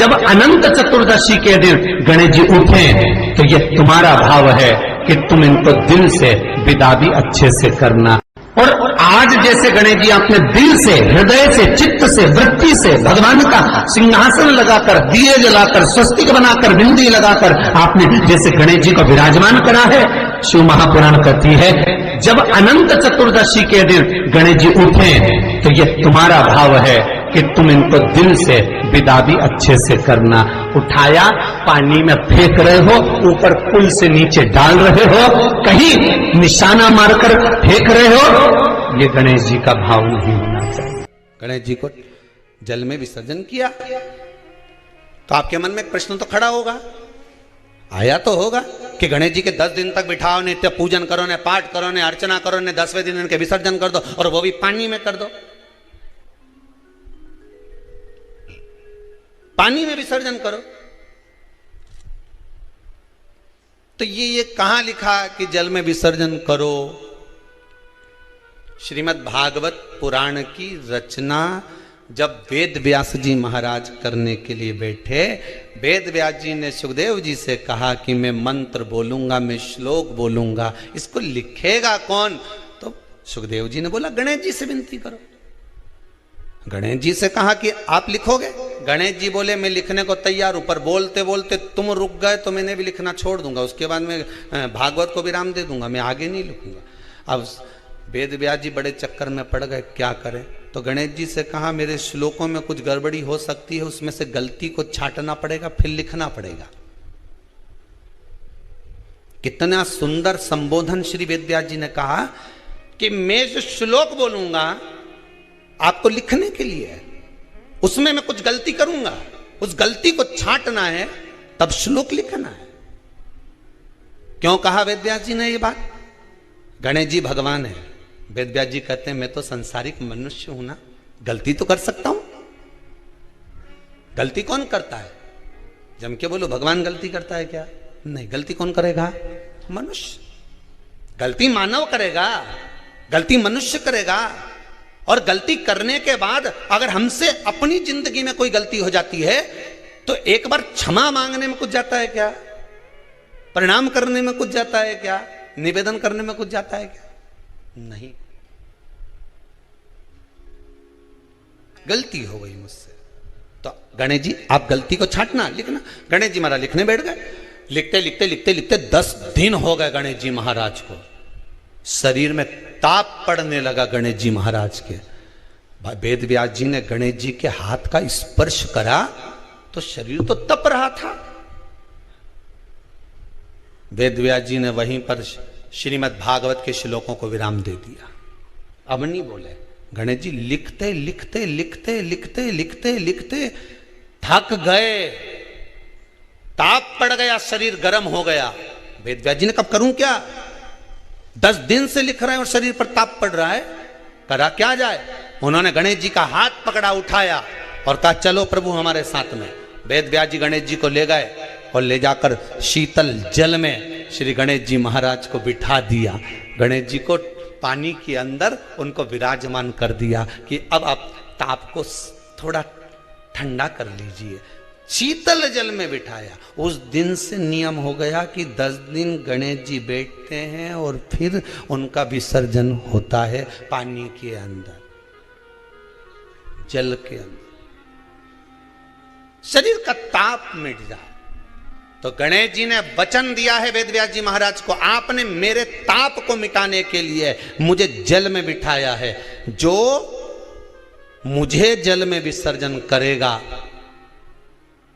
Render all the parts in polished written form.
जब अनंत चतुर्दशी के दिन गणेश जी उठे तो ये तुम्हारा भाव है कि तुम इनको दिल से विदा भी अच्छे से करना। और आज जैसे गणेश जी आपने दिल से, हृदय से, चित्त से, वृत्ति से भगवान का सिंहासन लगाकर, दिए जलाकर, स्वस्तिक बनाकर, बिंदी लगाकर आपने जैसे गणेश जी को विराजमान करा है, शिव महापुराण कहती है जब अनंत चतुर्दशी के दिन गणेश जी उठे तो ये तुम्हारा भाव है कि तुम इनको दिल से विदा भी अच्छे से करना। उठाया, पानी में फेंक रहे हो, ऊपर पुल से नीचे डाल रहे हो, कहीं निशाना मारकर फेंक रहे हो, ये गणेश जी का भाव नहीं होना चाहिए। गणेश जी को जल में विसर्जन किया तो आपके मन में एक प्रश्न तो खड़ा होगा, आया तो होगा कि गणेश जी के 10 दिन तक बिठाओ, नित्य पूजन करो, ने पाठ करो, ने अर्चना करो, ने 10वें दिन इनके विसर्जन कर दो, और वो भी पानी में कर दो। पानी में विसर्जन करो तो ये कहां लिखा कि जल में विसर्जन करो? श्रीमद् भागवत पुराण की रचना जब वेद व्यास जी महाराज करने के लिए बैठे, वेद व्यास जी ने सुखदेव जी से कहा कि मैं मंत्र बोलूंगा, मैं श्लोक बोलूंगा, इसको लिखेगा कौन? तो सुखदेव जी ने बोला गणेश जी से विनती करो। गणेश जी से कहा कि आप लिखोगे? गणेश जी बोले मैं लिखने को तैयार हूं, पर बोलते बोलते तुम रुक गए तो मैंने भी लिखना छोड़ दूंगा, उसके बाद मैं भागवत को विराम दे दूंगा, मैं आगे नहीं लिखूंगा। अब वेद व्यास जी बड़े चक्कर में पड़ गए, क्या करें? तो गणेश जी से कहा मेरे श्लोकों में कुछ गड़बड़ी हो सकती है, उसमें से गलती को छांटना पड़ेगा, फिर लिखना पड़ेगा। कितना सुंदर संबोधन श्री वेद व्यास जी ने कहा कि मैं जो श्लोक बोलूंगा आपको लिखने के लिए है, उसमें मैं कुछ गलती करूंगा, उस गलती को छांटना है, तब श्लोक लिखना है। क्यों कहा वेद व्यास जी ने ये बात? गणेश जी भगवान है, वेद व्यास जी कहते हैं मैं तो संसारिक मनुष्य हूं ना, गलती तो कर सकता हूं। गलती कौन करता है? जम के बोलो भगवान गलती करता है क्या? नहीं, गलती कौन करेगा? मनुष्य। गलती मानव करेगा, गलती मनुष्य करेगा। और गलती करने के बाद अगर हमसे अपनी जिंदगी में कोई गलती हो जाती है तो एक बार क्षमा मांगने में कुछ जाता है क्या? प्रणाम करने में कुछ जाता है क्या? निवेदन करने में कुछ जाता है क्या? नहीं। गलती हो गई मुझसे तो गणेश जी आप गलती को छांटना, लिखना। गणेश जी महाराज लिखने बैठ गए। लिखते लिखते लिखते लिखते 10 दिन हो गए गणेश जी महाराज को। शरीर में ताप पड़ने लगा गणेश जी महाराज के। वेद व्यास जी ने गणेश जी के हाथ का स्पर्श करा तो शरीर तो तप रहा था। वेद व्यास जी ने वहीं पर श्रीमद् भागवत के श्लोकों को विराम दे दिया। अब नहीं बोले। गणेश जी लिखते लिखते लिखते लिखते लिखते लिखते थक गए, ताप पड़ गया, शरीर गर्म हो गया। वेद व्यास जी ने कब करूं क्या? 10 दिन से लिख रहे हैं और शरीर पर ताप पड़ रहा है, करा क्या जाए? उन्होंने गणेश जी का हाथ पकड़ा, उठाया और कहा चलो प्रभु हमारे साथ में। वेद व्यास जी गणेश जी को ले गए और ले जाकर शीतल जल में श्री गणेश जी महाराज को बिठा दिया। गणेश जी को पानी के अंदर उनको विराजमान कर दिया कि अब आप ताप को थोड़ा ठंडा कर लीजिए। शीतल जल में बिठाया। उस दिन से नियम हो गया कि 10 दिन गणेश जी बैठते हैं और फिर उनका विसर्जन होता है पानी के अंदर, जल के अंदर। शरीर का ताप मिट जाए। तो गणेश जी ने वचन दिया है वेद व्यास जी महाराज को, आपने मेरे ताप को मिटाने के लिए मुझे जल में बिठाया है। जो मुझे जल में विसर्जन करेगा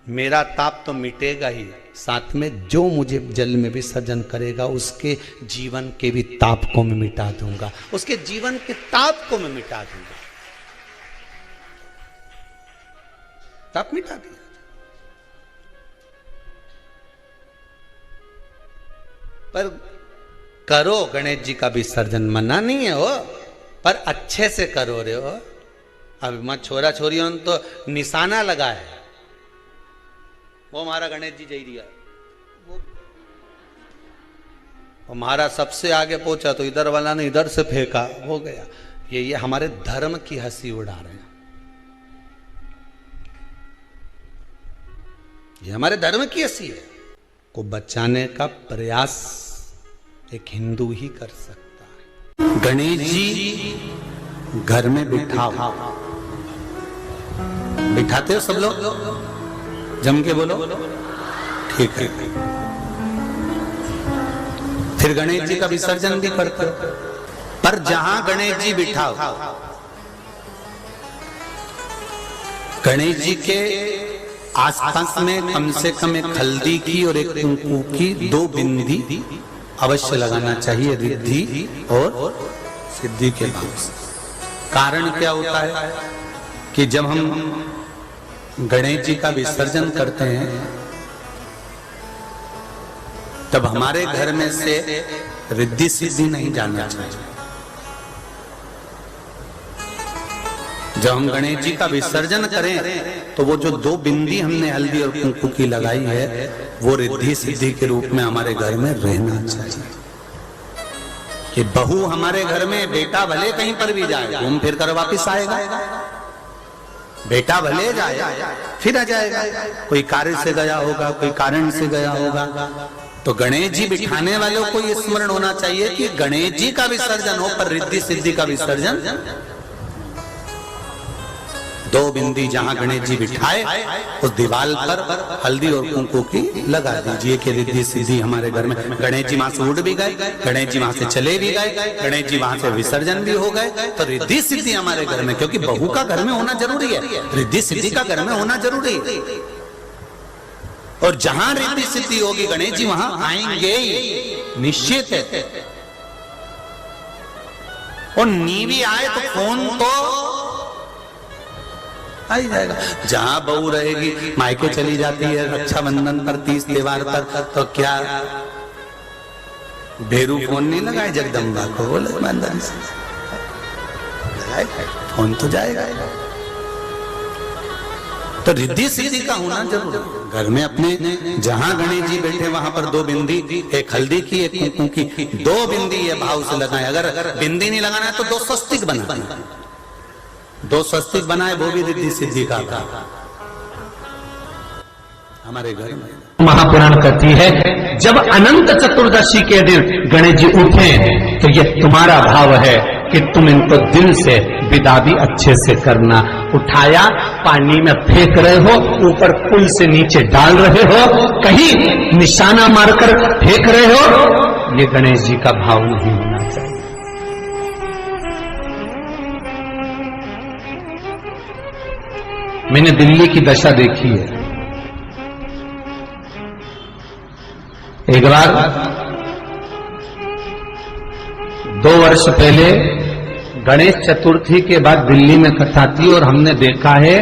मेरा ताप तो मिटेगा ही, साथ में जो मुझे जल में विसर्जन करेगा उसके जीवन के भी ताप को मैं मिटा दूंगा, उसके जीवन के ताप को मैं मिटा दूंगा। ताप मिटा दिया। पर करो गणेश जी का विसर्जन, मना नहीं है हो, पर अच्छे से करो रे हो। अब मैं छोरा छोरियों ने तो निशाना लगाए, वो हमारा गणेश जी जई दिया, वो हमारा सबसे आगे पहुंचा तो इधर वाला ने इधर से फेंका, हो गया। ये हमारे धर्म की हंसी उड़ा रहे हैं। ये हमारे धर्म की ऐसी है। को बचाने का प्रयास एक हिंदू ही कर सकता है। गणेश जी घर में बिठाओ, बिठाते हो सब लोग? जम के बोलो, ठीक है। फिर गणेश जी का विसर्जन भी करते हो, पर जहां गणेश जी बिठाओ, गणेश जी के आसपास में कम से कम एक हल्दी की और एक कुंकू की 2 बिंदी अवश्य लगाना चाहिए, रिद्धि और सिद्धि के भाव से। कारण क्या होता है कि जब हम गणेश जी का विसर्जन करते हैं तब हमारे घर में से रिद्धि सिद्धि नहीं जाना चाहिए। जब हम गणेश जी का विसर्जन करें तो वो जो 2 बिंदी हमने हल्दी और कुंकू की लगाई है वो रिद्धि सिद्धि के रूप में हमारे घर में रहना चाहिए। कि बहू हमारे घर में, बेटा भले कहीं पर भी जाए घूम फिर कर वापिस आएगा, बेटा भले जाए फिर आ जाएगा, कोई कार्य से गया होगा, कोई कारण से गया होगा। तो गणेश जी बिठाने वालों को ये स्मरण होना चाहिए कि गणेश जी का विसर्जन हो पर रिद्धि सिद्धि का विसर्जन। 2 बिंदी जहां गणेश जी बिठाए उस दीवार पर हल्दी और कुंकू की लगा दीजिए कि रिद्धि सिद्धि हमारे घर में। गणेश जी वहां से उड़ भी गए, गणेश जी वहां से चले भी गए, गणेश जी वहां से विसर्जन भी हो गए, तो रिद्धि सिद्धि हमारे घर में, क्योंकि बहू का घर में होना जरूरी है, रिद्धि सिद्धि का घर में होना जरूरी है। और जहां रिद्धि सिद्धि होगी गणेश जी वहां आएंगे निश्चित है। और नीवी आए तो फोन तो आ ही जाएगा। जहां बहू रहेगी, मायके चली जाती है रक्षाबंधन पर, 30 त्योहार पर, तो क्या भेरू फोन नहीं लगाए जगदम्बा को? बोले ईमानदारी से फोन तो जाएगा। तो रिद्धि सिद्धि का होना जरूरी है। घर में अपने जहां गणेश जी बैठे वहां पर 2 बिंदी, एक हल्दी की एक कुंकू की, 2 बिंदी ये भाव से लगाए। अगर बिंदी नहीं लगाना है तो 2 स्वस्तिक बनाए, 2 स्वस्तिक बनाए, वो भी रिद्धि सिद्धि का हमारे घर में। महापुराण कहती है जब अनंत चतुर्दशी के दिन गणेश जी उठे तो ये तुम्हारा भाव है कि तुम इनको दिल से विदा भी अच्छे से करना। उठाया, पानी में फेंक रहे हो, ऊपर पुल से नीचे डाल रहे हो, कहीं निशाना मारकर फेंक रहे हो, ये गणेश जी का भाव नहीं होना चाहिए। मैंने दिल्ली की दशा देखी है। एक बार 2 वर्ष पहले गणेश चतुर्थी के बाद दिल्ली में कथा थी और हमने देखा है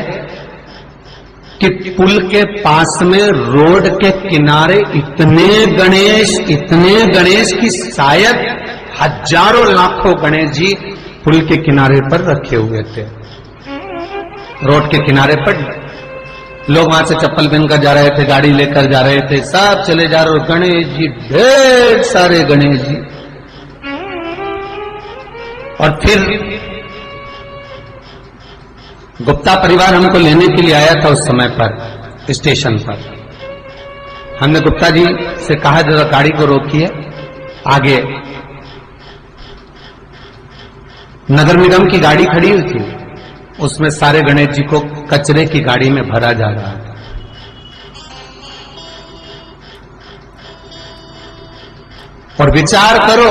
कि पुल के पास में रोड के किनारे इतने गणेश की शायद हजारों लाखों गणेश जी पुल के किनारे पर रखे हुए थे। रोड के किनारे पर लोग वहां से चप्पल पहनकर जा रहे थे, गाड़ी लेकर जा रहे थे, सब चले जा रहे, गणेश जी, ढेर सारे गणेश जी। और फिर गुप्ता परिवार हमको लेने के लिए आया था उस समय पर स्टेशन पर। हमने गुप्ता जी से कहा जरा गाड़ी को रोकिए, आगे नगर निगम की गाड़ी खड़ी हुई थी, उसमें सारे गणेश जी को कचरे की गाड़ी में भरा जा रहा था। और विचार करो,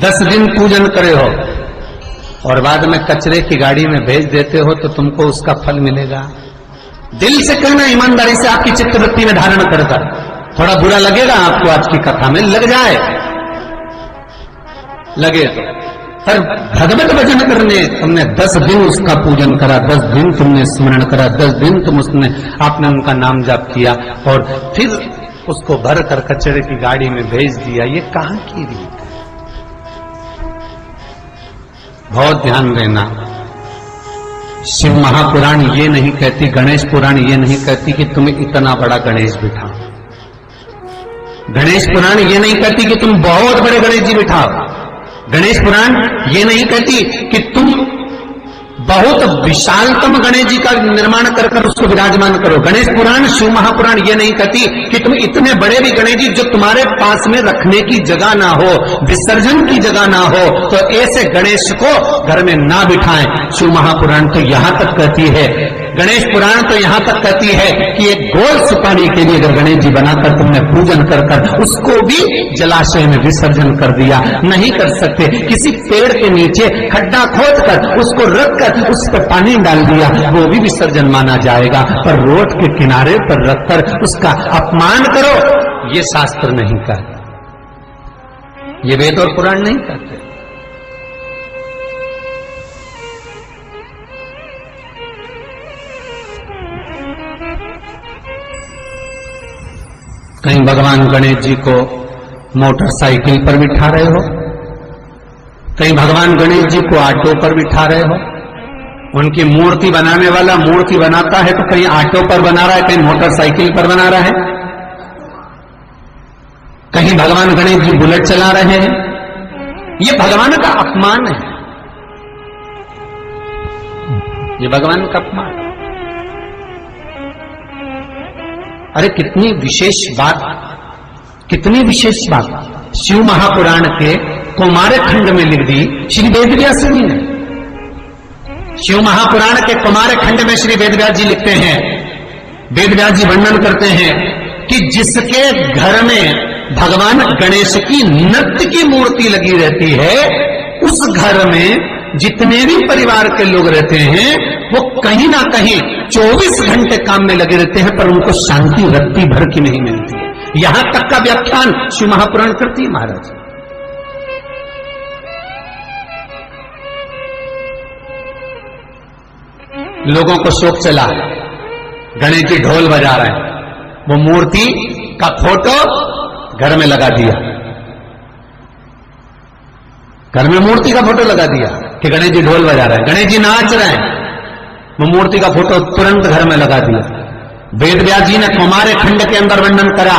10 दिन पूजन करे हो और बाद में कचरे की गाड़ी में भेज देते हो तो तुमको उसका फल मिलेगा। दिल से कहना, ईमानदारी से आपकी चित्तवृत्ति में धारण करकर। थोड़ा बुरा लगेगा आपको आज की कथा में, लग जाए, लगे तो, पर भगवत भजन करने तुमने 10 दिन उसका पूजन करा, 10 दिन तुमने स्मरण करा, 10 दिन तुम आपने उनका नाम जाप किया और फिर उसको भर कर कचरे की गाड़ी में भेज दिया। ये कहां की रीत है? बहुत ध्यान देना। शिव महापुराण ये नहीं कहती, गणेश पुराण ये नहीं कहती कि तुम इतना बड़ा गणेश बिठाओ। गणेश पुराण ये नहीं कहती कि तुम बहुत बड़े गणेश जी बिठाओ। गणेश पुराण ये नहीं कहती कि तुम बहुत विशालतम गणेश जी का निर्माण कर कर उसको विराजमान करो। गणेश पुराण, शिव महापुराण ये नहीं कहती कि तुम इतने बड़े भी गणेश जी जो तुम्हारे पास में रखने की जगह ना हो, विसर्जन की जगह ना हो, तो ऐसे गणेश को घर में ना बिठाएं। शिव महापुराण तो यहां तक कहती है, गणेश पुराण तो यहां तक कहती है कि एक गोल सुपारी के लिए अगर गणेश जी बनाकर तुमने पूजन कर कर उसको भी जलाशय में विसर्जन कर दिया, नहीं कर सकते। किसी पेड़ के नीचे खड्डा खोद कर उसको रख कर उस पर पानी डाल दिया, वो भी विसर्जन माना जाएगा। पर रोड के किनारे पर रखकर उसका अपमान करो, ये शास्त्र नहीं कहता, ये वेद और पुराण नहीं कहते। कहीं भगवान गणेश जी को मोटरसाइकिल पर बिठा रहे हो, कहीं भगवान गणेश जी को ऑटो पर बिठा रहे हो। उनकी मूर्ति बनाने वाला मूर्ति बनाता है तो कहीं ऑटो पर बना रहा है, कहीं मोटरसाइकिल पर बना रहा है, कहीं भगवान गणेश जी बुलेट चला रहे हैं। ये भगवान का अपमान है, ये भगवान का अपमान। अरे कितनी विशेष बात, कितनी विशेष बात शिव महापुराण के कुमार खंड में लिख दी श्री वेदव्यास जी ने। शिव महापुराण के कुमार खंड में श्री वेदव्यास जी लिखते हैं, वेदव्यास जी वर्णन करते हैं कि जिसके घर में भगवान गणेश की नृत्य की मूर्ति लगी रहती है, उस घर में जितने भी परिवार के लोग रहते हैं वो कहीं ना कहीं 24 घंटे काम में लगे रहते हैं, पर उनको शांति रत्ती भर की नहीं मिलती है। यहां तक का व्याख्यान शिव महापुराण करती है महाराज। लोगों को शौक चला, गणेश जी ढोल बजा रहे हैं, वो मूर्ति का फोटो घर में लगा दिया, घर में मूर्ति का फोटो लगा दिया कि गणेश जी ढोल बजा रहे हैं, गणेश जी नाच रहे हैं, वो मूर्ति का फोटो तुरंत घर में लगा दिया। वेदव्यास जी ने कुमार खंड के अंदर वर्णन करा,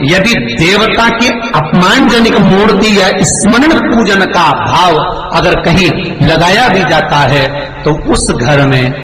यदि देवता की अपमानजनक मूर्ति या स्मरण पूजन का भाव अगर कहीं लगाया भी जाता है तो उस घर में